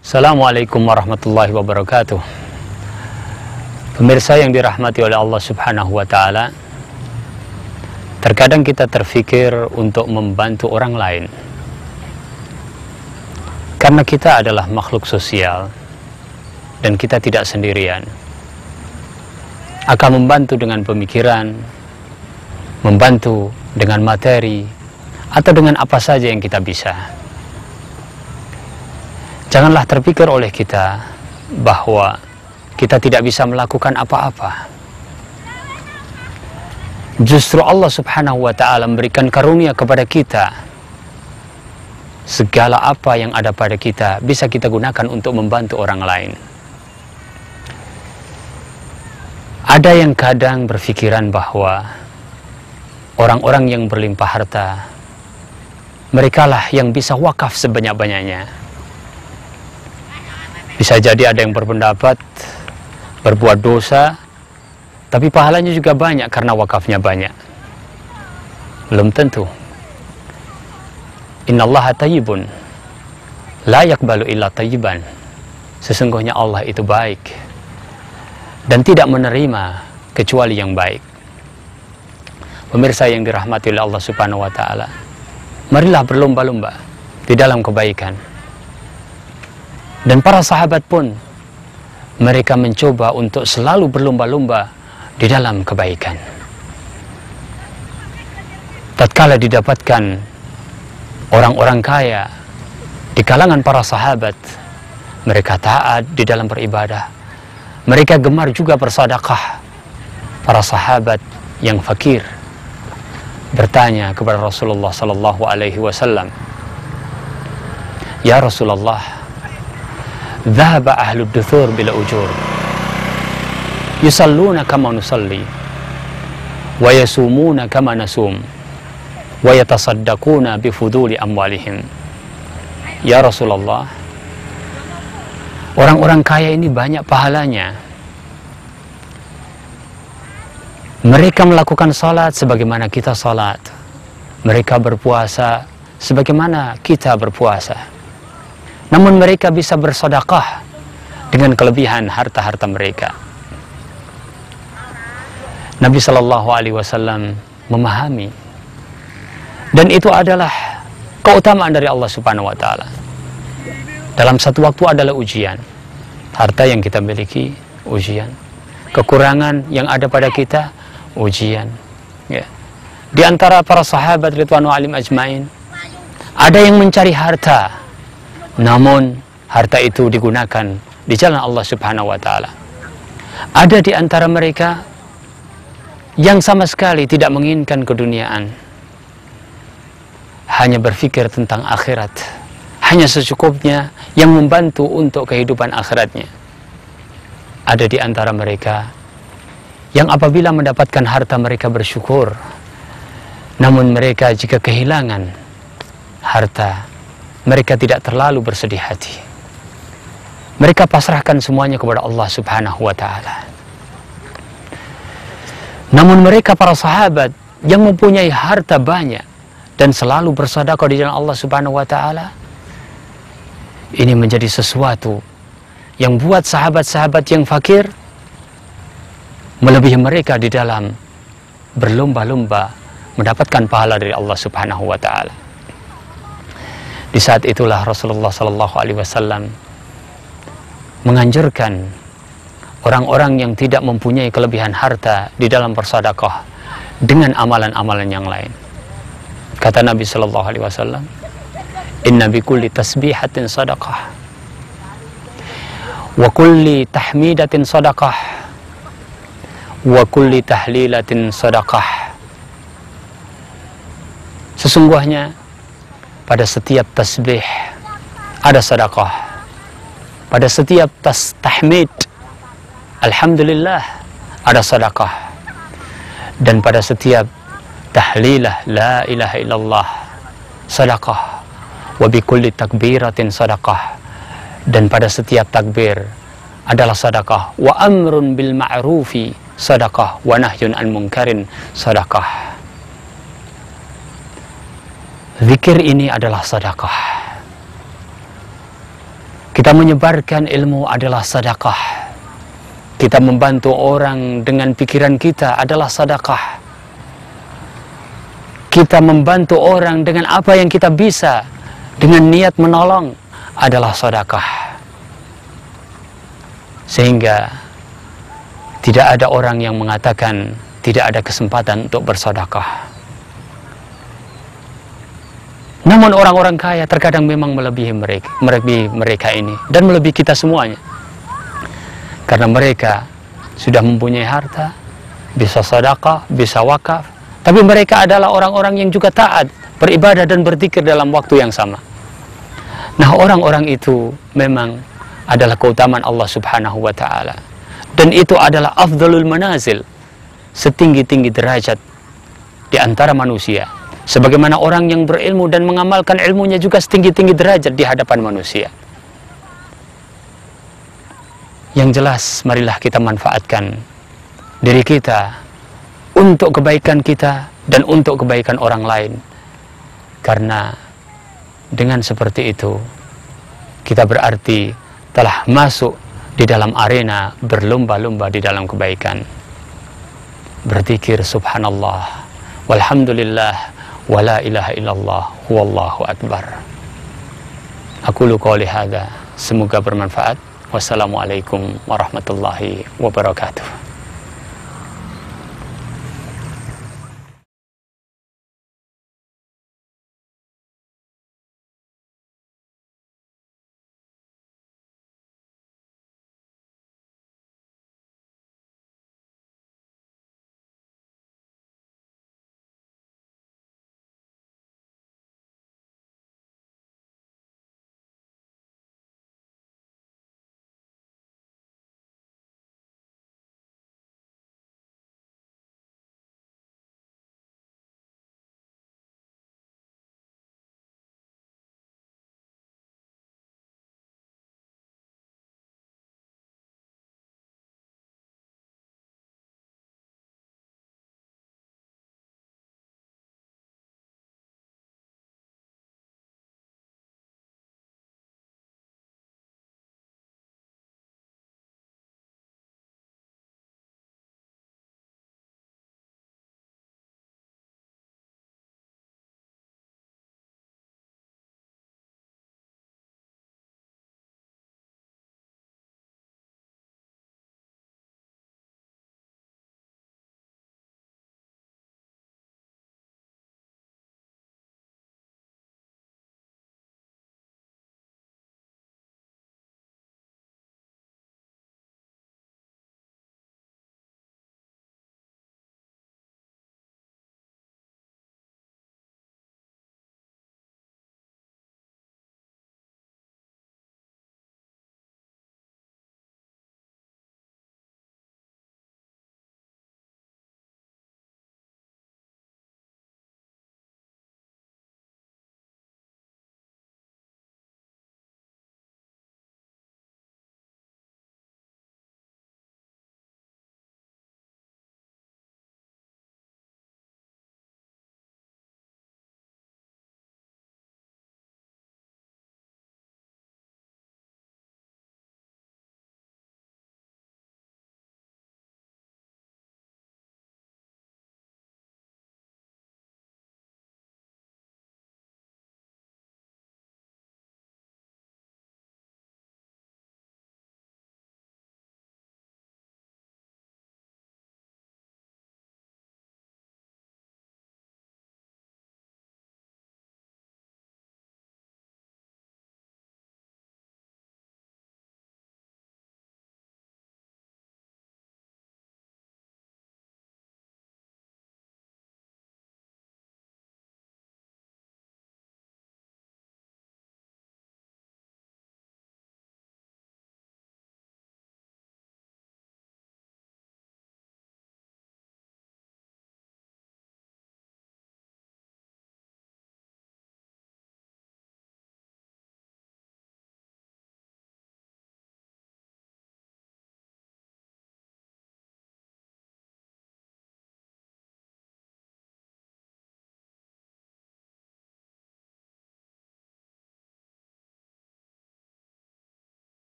Assalamualaikum warahmatullahi wabarakatuh. Pemirsa yang dirahmati oleh Allah Subhanahu wa Ta'ala, terkadang kita terfikir untuk membantu orang lain karena kita adalah makhluk sosial dan kita tidak sendirian. Akan membantu dengan pemikiran, membantu dengan materi, atau dengan apa saja yang kita bisa. Janganlah terpikir oleh kita bahwa kita tidak bisa melakukan apa-apa. Justru Allah Subhanahu wa Ta'ala memberikan karunia kepada kita. Segala apa yang ada pada kita bisa kita gunakan untuk membantu orang lain. Ada yang kadang berpikiran bahwa orang-orang yang berlimpah harta, merekalah yang bisa wakaf sebanyak-banyaknya. Bisa jadi ada yang berpendapat berbuat dosa, tapi pahalanya juga banyak karena wakafnya banyak. Belum tentu. Innallaha tayyibun, la yaqbalu illa tayyiban. Sesungguhnya Allah itu baik dan tidak menerima kecuali yang baik. Pemirsa yang dirahmati oleh Allah Subhanahu wa Ta'ala, marilah berlomba-lomba di dalam kebaikan. Dan para sahabat pun, mereka mencoba untuk selalu berlomba-lomba di dalam kebaikan. Tatkala didapatkan orang-orang kaya di kalangan para sahabat, mereka taat di dalam beribadah. Mereka gemar juga bersedekah. Para sahabat yang fakir bertanya kepada Rasulullah sallallahu alaihi wasallam, "Ya Rasulullah, dhahaba ahlud duthur bila ujur, yusalluna kama nusalli, wa yasumuna kama nasum, wa yatasaddaquna bifuduli amwalihim." Ya Rasulullah, orang-orang kaya ini banyak pahalanya. Mereka melakukan salat sebagaimana kita salat. Mereka berpuasa sebagaimana kita berpuasa. Namun mereka bisa bersedekah dengan kelebihan harta-harta mereka. Nabi Shallallahu Alaihi Wasallam memahami, dan itu adalah keutamaan dari Allah Subhanahu Wa Taala. Dalam satu waktu adalah ujian. Harta yang kita miliki, ujian. Kekurangan yang ada pada kita, ujian. Ya. Di antara para sahabat ridwanu alim ajmain, ada yang mencari harta, namun harta itu digunakan di jalan Allah Subhanahu wa Ta'ala. Ada di antara mereka yang sama sekali tidak menginginkan keduniaan, hanya berpikir tentang akhirat, hanya secukupnya yang membantu untuk kehidupan akhiratnya. Ada di antara mereka yang apabila mendapatkan harta mereka bersyukur, namun mereka jika kehilangan harta, mereka tidak terlalu bersedih hati. Mereka pasrahkan semuanya kepada Allah Subhanahu wa Ta'ala. Namun mereka para sahabat yang mempunyai harta banyak dan selalu bersedekah di jalan Allah Subhanahu wa Ta'ala, ini menjadi sesuatu yang buat sahabat-sahabat yang fakir melebihi mereka di dalam berlomba-lomba mendapatkan pahala dari Allah Subhanahu wa Ta'ala. Di saat itulah Rasulullah Sallallahu Alaihi Wasallam menganjurkan orang-orang yang tidak mempunyai kelebihan harta di dalam bersedekah dengan amalan-amalan yang lain. Kata Nabi Sallallahu Alaihi Wasallam, "Inna bi kulli tasbihatin sadaqah, wa kulli tahmidatin sadaqah, wa kulli tahlilatin sadaqah." Sesungguhnya pada setiap tasbih ada sedekah. Pada setiap tahmid, alhamdulillah, ada sedekah. Dan pada setiap tahlilah, la ilaha illallah, sedekah. Wa bi kulli takbiratin sedekah. Dan pada setiap takbir adalah sedekah. Wa amrun bil ma'rufi sedekah, wa nahyun an munkarin sedekah. Zikir ini adalah sedekah. Kita menyebarkan ilmu adalah sedekah. Kita membantu orang dengan pikiran kita adalah sedekah. Kita membantu orang dengan apa yang kita bisa, dengan niat menolong adalah sedekah. Sehingga tidak ada orang yang mengatakan tidak ada kesempatan untuk bersedekah. Namun orang-orang kaya terkadang memang melebihi mereka ini dan melebihi kita semuanya. Karena mereka sudah mempunyai harta, bisa sedekah, bisa wakaf, tapi mereka adalah orang-orang yang juga taat, beribadah dan berzikir dalam waktu yang sama. Nah, orang-orang itu memang adalah keutamaan Allah Subhanahu wa taala. Dan itu adalah afdhalul manazil, setinggi-tinggi derajat di antara manusia. Sebagaimana orang yang berilmu dan mengamalkan ilmunya juga setinggi-tinggi derajat di hadapan manusia. Yang jelas, marilah kita manfaatkan diri kita untuk kebaikan kita dan untuk kebaikan orang lain. Karena dengan seperti itu, kita berarti telah masuk di dalam arena berlomba-lomba di dalam kebaikan. Berzikir subhanallah, walhamdulillah, wala ilaha illallah, wallahu akbar. Aqulu qouli hadza, semoga bermanfaat. Wassalamualaikum warahmatullahi wabarakatuh.